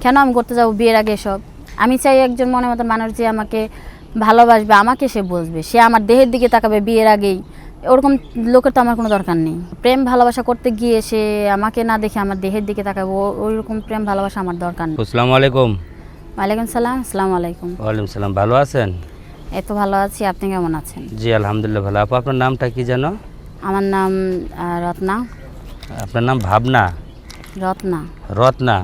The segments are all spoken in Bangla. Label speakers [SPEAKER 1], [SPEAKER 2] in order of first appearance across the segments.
[SPEAKER 1] কেন আমি করতে যাবো বিয়ের আগে এসব? আমি চাই একজন মনের মতন মানুষ যে আমাকে ভালোবাসবে, আমাকে সে বুঝবে, সে আমার দেহের দিকে তাকাবে বিয়ের আগেই। ওরকম লোকের তো আমার কোনো দরকার নেই। প্রেম ভালোবাসা করতে গিয়ে সে আমাকে না দেখে আমার দেহের দিকে তাকাবে, ওইরকম প্রেম ভালোবাসা আমার দরকার নেই।
[SPEAKER 2] আসসালামু আলাইকুম।
[SPEAKER 1] ওয়ালাইকুম সালাম। আসসালামু আলাইকুম।
[SPEAKER 2] ওয়ালাইকুম সালাম। ভালো আছেন?
[SPEAKER 1] এই তো ভালো আছি, আপনি কেমন আছেন?
[SPEAKER 2] জি আলহামদুলিল্লাহ ভালো। আপু আপনার নামটা কি জানো?
[SPEAKER 1] আমার নাম রত্না।
[SPEAKER 2] আপনার নাম ভাবনা?
[SPEAKER 1] রত্না।
[SPEAKER 2] রত্না,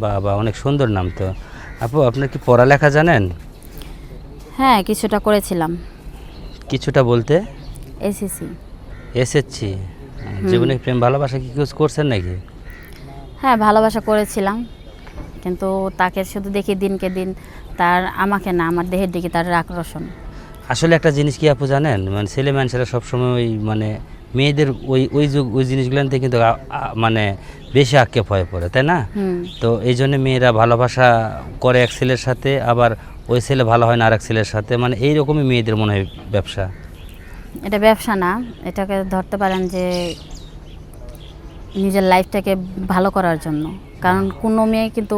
[SPEAKER 2] বাবা অনেক সুন্দর নাম তো। আপু আপনার কি পড়ালেখা জানেন?
[SPEAKER 1] হ্যাঁ, কিছুটা করেছিলাম।
[SPEAKER 2] কিছুটা বলতে?
[SPEAKER 1] এসএসসি।
[SPEAKER 2] এসএসসি। জীবনে প্রেম ভালোবাসা কি কিছু করছেন নাকি?
[SPEAKER 1] হ্যাঁ, ভালোবাসা করেছিলাম, কিন্তু তাকে শুধু দেখি দিনকে দিন তার আমাকে না, আমার দেহের দিকে তার আকর্ষণ।
[SPEAKER 2] আসলে একটা জিনিস কি আপু জানেন, মানে ছেলে মানুষেরা সবসময় ওই মানে মেয়েদের ওই জিনিসগুলোতে কিন্তু মানে বেশি আক্ষেপ হয়ে পড়ে, তাই না? তো এই জন্য মেয়েরা ভালোবাসা করে এক ছেলের সাথে, আবার ওই ছেলে ভালো হয় না আরেক ছেলের সাথে, মানে এইরকমই মেয়েদের মনে হয় ব্যবসা।
[SPEAKER 1] এটা ব্যবসা না, এটাকে ধরতে পারেন যে নিজের লাইফটাকে ভালো করার জন্য। কারণ কোনো মেয়ে কিন্তু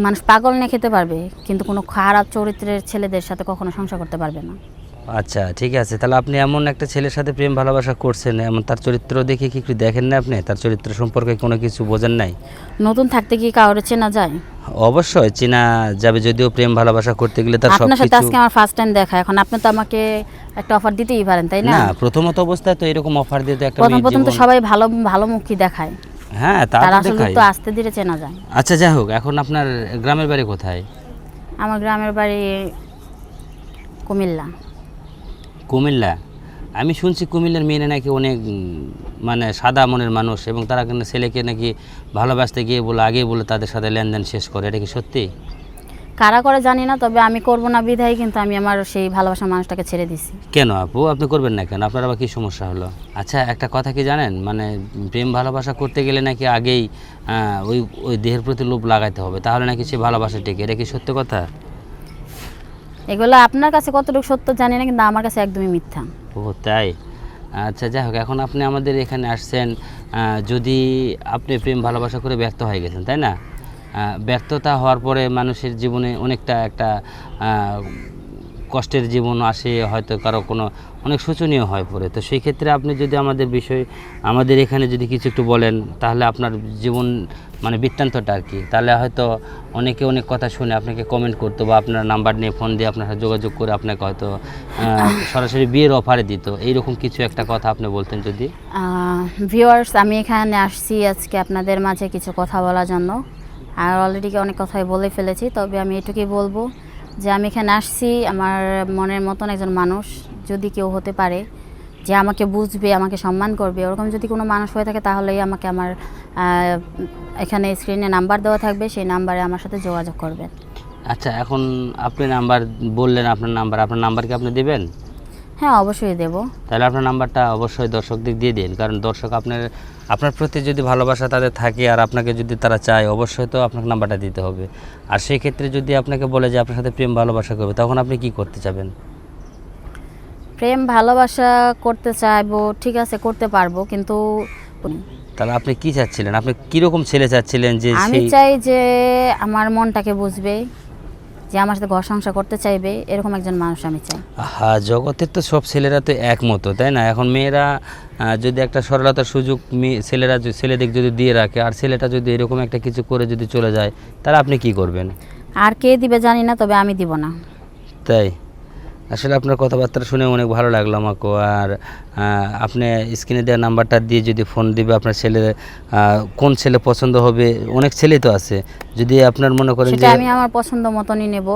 [SPEAKER 1] মানুষ পাগল নিয়ে খেতে পারবে, কিন্তু কোনো খারাপ চরিত্রের ছেলেদের সাথে কখনো সংসার করতে পারবে না।
[SPEAKER 2] আচ্ছা ঠিক আছে, তাহলে আপনি এমন একটা ছেলের সাথে প্রেম ভালোবাসা করছেন, এমন তার চরিত্র দেখে কি একটু দেখেন না আপনি? তার চরিত্র সম্পর্কে কোনো কিছু বোঝেন নাই?
[SPEAKER 1] নতুন থাকতে কি কাউরে চেনা যায়?
[SPEAKER 2] অবশ্যই চেনা যাবে, যদিও প্রেম ভালোবাসা করতে গেলে তার
[SPEAKER 1] আপনার সাথে
[SPEAKER 2] সবকিছু।
[SPEAKER 1] আজকে আমার ফার্স্ট টাইম দেখা, এখন আপনি তো আমাকে একটা অফার দিতেই পারেন, তাই না?
[SPEAKER 2] না, প্রথমত অবস্থায় তো এরকম অফার দিয়ে তো একটা
[SPEAKER 1] প্রথম
[SPEAKER 2] মেয়ের
[SPEAKER 1] প্রথম তো
[SPEAKER 2] জীবন-
[SPEAKER 1] সবাই ভালো ভালো মুখই দেখায়,
[SPEAKER 2] হ্যাঁ তা
[SPEAKER 1] তার
[SPEAKER 2] তো
[SPEAKER 1] আসলে
[SPEAKER 2] দেখায়।
[SPEAKER 1] তো আস্তে ধীরে চেনা যায়।
[SPEAKER 2] আচ্ছা যাই হোক, এখন আপনার গ্রামের বাড়ি কোথায়?
[SPEAKER 1] আমার গ্রামের বাড়ি কুমিল্লা।
[SPEAKER 2] কুমিল্লা। আমি শুনছি কুমিল্লার মেয়েরা নাকি অনেক মানে সাদা মনের মানুষ, এবং তারা কিন্তু ছেলেকে নাকি ভালোবাসতে গিয়ে বলে আগেই বলে তাদের সাথে লেনদেন শেষ করে, এটা কি সত্যি?
[SPEAKER 1] কারা করে জানি না, তবে আমি করব না বিধায় কিন্তু আমি আমার সেই ভালোবাসার মানুষটাকে ছেড়ে দিছি।
[SPEAKER 2] কেন আপু আপনি করবেন না কেন? আপনার আবার কী সমস্যা হলো? আচ্ছা একটা কথা কি জানেন, মানে প্রেম ভালোবাসা করতে গেলে নাকি আগেই ওই ওই দেহের প্রতি লোভ লাগাইতে হবে, তাহলে নাকি সে ভালোবাসা টেকে, এটা কি সত্য কথা?
[SPEAKER 1] এগুলো আপনার কাছে কতটুকু সত্য জানি না, কিন্তু আমার কাছে একদমই মিথ্যা।
[SPEAKER 2] ও তাই? আচ্ছা যাই হোক, এখন আপনি আমাদের এখানে আসছেন, যদি আপনি প্রেম ভালোবাসা করে ব্যর্থ হয়ে গেছেন, তাই না? ব্যর্থতা হওয়ার পরে মানুষের জীবনে অনেকটা একটা কষ্টের জীবন আসে, হয়তো কারো কোনো অনেক শোচনীয় হয়ে পড়ে। তো সেই ক্ষেত্রে আপনি যদি আমাদের এখানে যদি কিছু একটু বলেন, তাহলে আপনার জীবন মানে বৃত্তান্তটা আর কি, তাহলে হয়তো অনেকে অনেক কথা শুনে আপনাকে কমেন্ট করতো, বা আপনার নাম্বার নিয়ে ফোন দিয়ে আপনার সাথে যোগাযোগ করে আপনাকে হয়তো সরাসরি বিয়ের অফারে দিত। এইরকম কিছু একটা কথা আপনি বলতেন যদি।
[SPEAKER 1] ভিউয়ার্স, আমি এখানে আসছি আজকে আপনাদের মাঝে কিছু কথা বলার জন্য। আর অলরেডি অনেক কথাই বলে ফেলেছি, তবে আমি এটুকুই বলবো যে আমি এখানে আসছি আমার মনের মতন একজন মানুষ যদি কেউ হতে পারে, যে আমাকে বুঝবে, আমাকে সম্মান করবে, ওরকম যদি কোনো মানুষ হয়ে থাকে, তাহলেই আমাকে আমার এখানে স্ক্রিনে নাম্বার দেওয়া থাকবে, সেই নাম্বারে আমার সাথে যোগাযোগ করবেন।
[SPEAKER 2] আচ্ছা এখন আপনি নাম্বার বললেন, আপনার নাম্বার কি আপনি দেবেন?
[SPEAKER 1] হ্যাঁ, অবশ্যই দেব।
[SPEAKER 2] তাহলে আপনার নাম্বারটা অবশ্যই দর্শকদের দিয়ে দিন, কারণ দর্শক আপনার প্রতি যদি ভালোবাসা তাদের থাকে আর আপনাকে যদি তারা চায়, অবশ্যই তো আপনাকে নাম্বারটা দিতে হবে। আর সেই ক্ষেত্রে যদি আপনাকে বলে যে আপনার সাথে প্রেম ভালোবাসা করবে, তখন আপনি কি করতে চাবেন?
[SPEAKER 1] প্রেম ভালোবাসা করতে চাইবো, ঠিক আছে করতে পারবো, কিন্তু
[SPEAKER 2] তাহলে আপনি কি চাচ্ছিলেন? আপনি কীরকম ছেলে চাচ্ছিলেন? যে
[SPEAKER 1] আমি চাই যে আমার মনটাকে বুঝবে, যে আমার সাথে ঘর সংসার করতে চাইবে, এরকম একজন মানুষ আমি চাই।
[SPEAKER 2] হ্যাঁ, জগতের তো সব ছেলেরা তো একমত, তাই না? এখন মেয়েরা যদি একটা সরলতার সুযোগ ছেলেদের যদি দিয়ে রাখে, আর ছেলেটা যদি এরকম একটা কিছু করে যদি চলে যায়, তাহলে আপনি কি করবেন?
[SPEAKER 1] আর কে দিবে জানি না, তবে আমি দিব না।
[SPEAKER 2] তাই? আসলে আপনার কথাবার্তা শুনে অনেক ভালো লাগলো আমাকে। আর আপনি স্ক্রিনে দেওয়া নাম্বারটা দিয়ে যদি ফোন দিবে, আপনার ছেলে কোন ছেলে পছন্দ হবে, অনেক ছেলেই তো আছে, যদি আপনার মনে করেন
[SPEAKER 1] সেটা
[SPEAKER 2] যে
[SPEAKER 1] আমি আমার পছন্দ মতনই নেব,